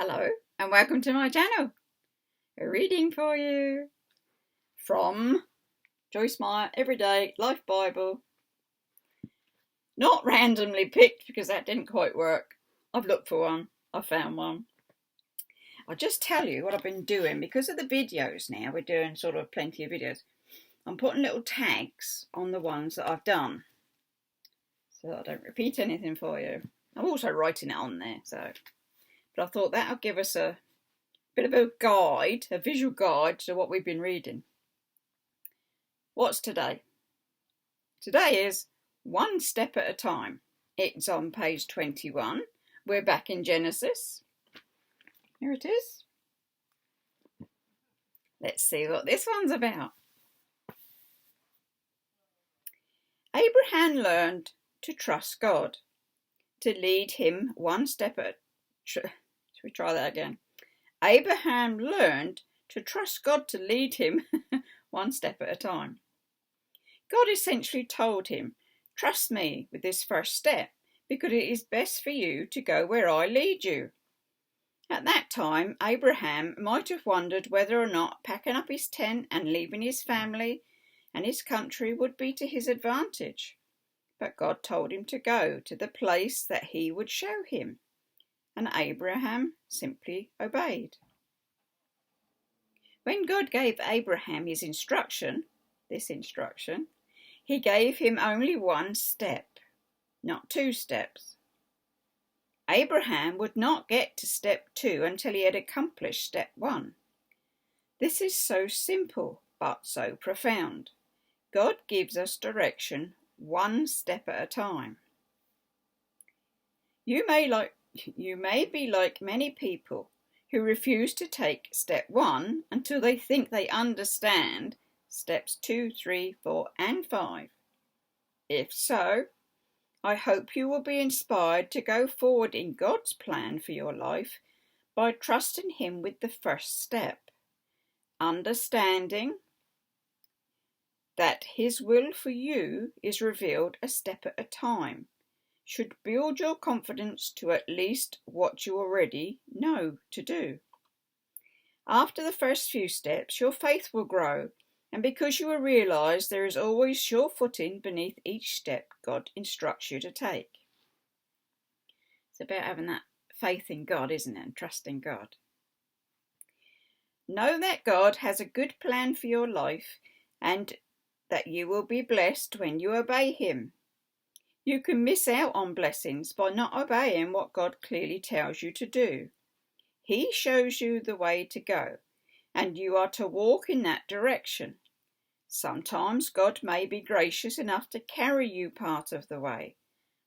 Hello and welcome to my channel. A reading for you from Joyce Meyer, Everyday Life Bible. Not randomly picked because that didn't quite work. I've looked for one. I found one. I'll just tell you what I've been doing because of the videos now. We're doing sort of plenty of videos. I'm putting little tags on the ones that I've done so that I don't repeat anything for you. I'm also writing it on there, but I thought that'll give us a bit of a guide, a visual guide to what we've been reading. What's today? Today is One Step at a Time. It's on page 21. We're back in Genesis. Here it is. Let's see what this one's about. Abraham learned to trust God, to lead him one step at a Shall we try that again? Abraham learned to trust God to lead him one step at a time. God essentially told him, trust me with this first step because it is best for you to go where I lead you. At that time, Abraham might have wondered whether or not packing up his tent and leaving his family and his country would be to his advantage. But God told him to go to the place that he would show him. And Abraham simply obeyed. When God gave Abraham this instruction, he gave him only one step, not two steps. Abraham would not get to step 2 until he had accomplished step 1. This is so simple, but so profound. God gives us direction one step at a time. You may be like many people who refuse to take step 1 until they think they understand steps 2, 3, 4 and 5. If so, I hope you will be inspired to go forward in God's plan for your life by trusting Him with the first step, understanding that His will for you is revealed a step at a time. Should build your confidence to at least what you already know to do. After the first few steps, your faith will grow, and because you will realise there is always sure footing beneath each step God instructs you to take. It's about having that faith in God, isn't it, and trusting God. Know that God has a good plan for your life and that you will be blessed when you obey Him. You can miss out on blessings by not obeying what God clearly tells you to do. He shows you the way to go, and you are to walk in that direction. Sometimes God may be gracious enough to carry you part of the way,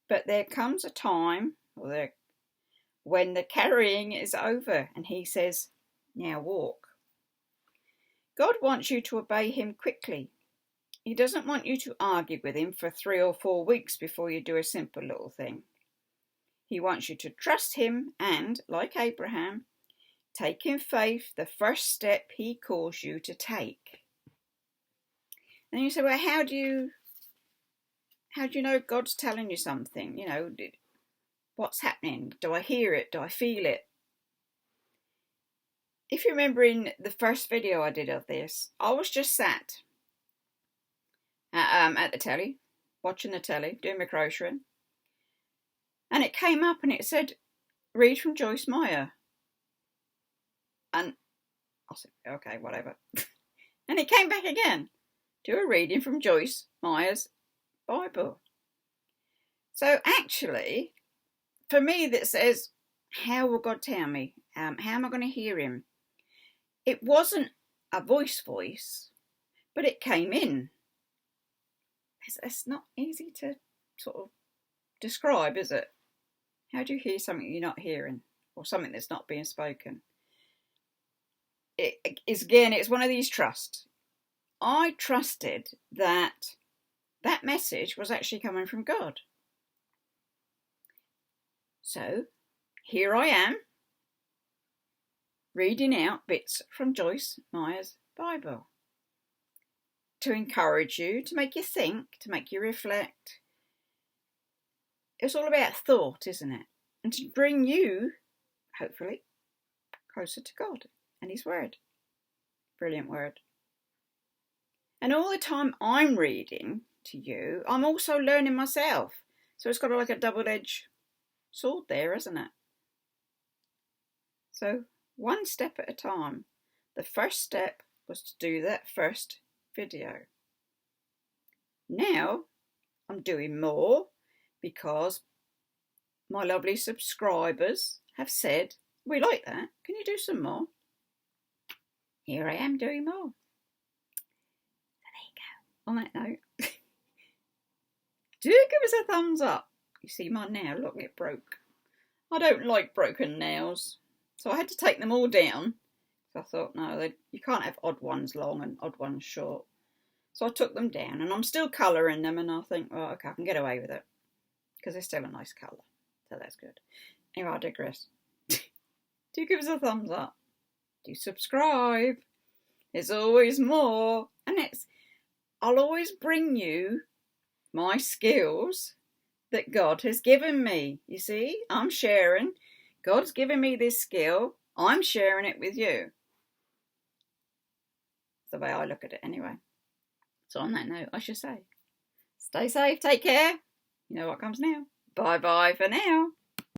but there comes a time when the carrying is over and He says, now walk. God wants you to obey Him quickly. He doesn't want you to argue with Him for 3 or 4 weeks before you do a simple little thing. He wants you to trust Him and, like Abraham, take in faith the first step He calls you to take. And you say, well, how do you know God's telling you something? You know, what's happening? Do I hear it? Do I feel it? If you remember in the first video I did of this, I was just sat at the telly, watching the telly, doing my crocheting, and it came up and it said, read from Joyce Meyer. And I said, okay, whatever. And it came back again, do a reading from Joyce Meyer's Bible. So actually, for me that says, how will God tell me? How am I going to hear Him? It wasn't a voice, but it came in. It's not easy to sort of describe, is it? How do you hear something you're not hearing, or something that's not being spoken? It's one of these trusts. I trusted that message was actually coming from God. So here I am, reading out bits from Joyce Meyer's Bible, to encourage you, to make you think, to make you reflect. It's all about thought, isn't it? And to bring you, hopefully, closer to God and His Word. Brilliant word. And all the time I'm reading to you, I'm also learning myself. So it's got like a double-edged sword there, isn't it? So one step at a time. The first step was to do that first video. Now I'm doing more because my lovely subscribers have said, we like that. Can you do some more? Here I am doing more. So there you go. On that note, do give us a thumbs up. You see my nail, look, it broke. I don't like broken nails. So I had to take them all down. So I thought, no, you can't have odd ones long and odd ones short. So I took them down and I'm still colouring them and I think, well, okay, I can get away with it. Because they're still a nice colour. So that's good. Anyway, I digress. Do give us a thumbs up. Do subscribe. There's always more. And I'll always bring you my skills that God has given me. You see, I'm sharing. God's given me this skill. I'm sharing it with you. That's the way I look at it anyway. So on that note, I should say, stay safe, take care. You know what comes now. Bye-bye for now.